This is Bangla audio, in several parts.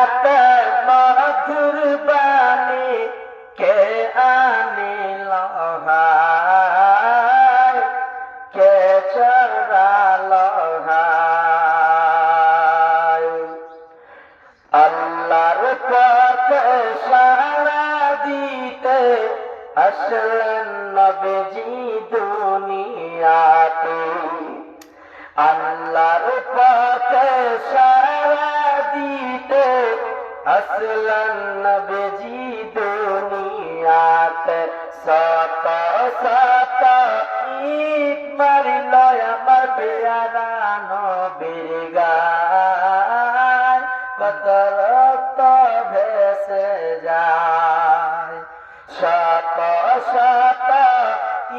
আতে মধুর বাণী কে আনিল হায়, কে চরাল হায়। আল্লাহর পথে সাড়া দিতে আসলেন নবীজি দুনিয়াতে। আল্লাহর পথে সাড়া দিতে আসলেন নবীজি দুনিয়াতে। শত শত ইট মারিল আমার পেয়ারা নবীর গায়, কত রক্ত ভেসে যায়। শত শত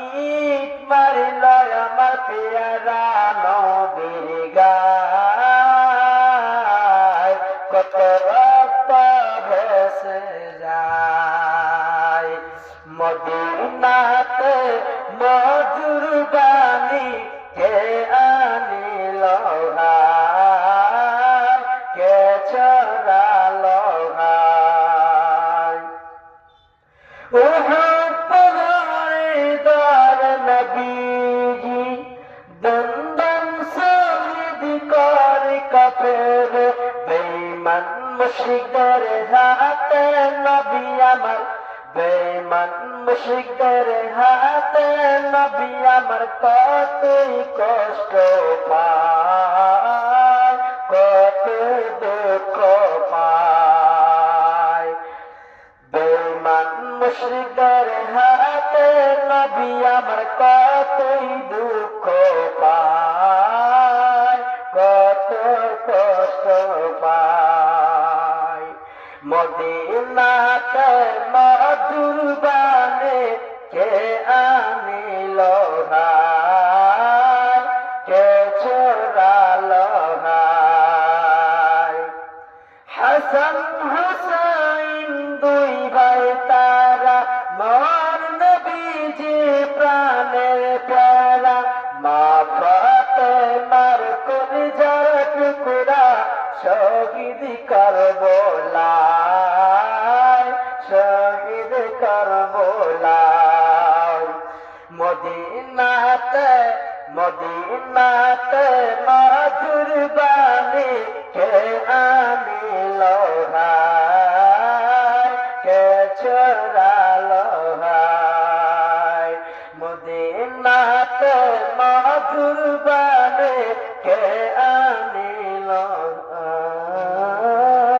ইট মারিল আমার পেয়ারা নবীর গায়, কত রক্ত ভেসে যায়। মদিনাতে মধুর বাণী কে আনিল হায়, কে চরাল হায়। দর নবীজি দন্দন শহীদ কর কাফের বেঈমান মুশরিকদের হাতে নবী আমার। বেঈমান মুশরিকদের হাতে নবী আমার কতই কষ্ট পায়, কত দুঃখ পায়। বেঈমান মুশরিকদের হাতে নবী আমার কতই দুঃখ পায়, কত কষ্ট পায়। মদিনাতে মধুর বাণী কে আনিল হায়, কে চরাল হায়। হাসান হুসাইন দুই ভাই তারা মোর নবীজি প্রাণের প্যারা। মা ফাতেমার কলিজার টুকরা শহীদ কারবালায়, শহীদ কারবালায়। মদিনাতে মদিনাতে মধুর বাণী কে আনিল হায়, কে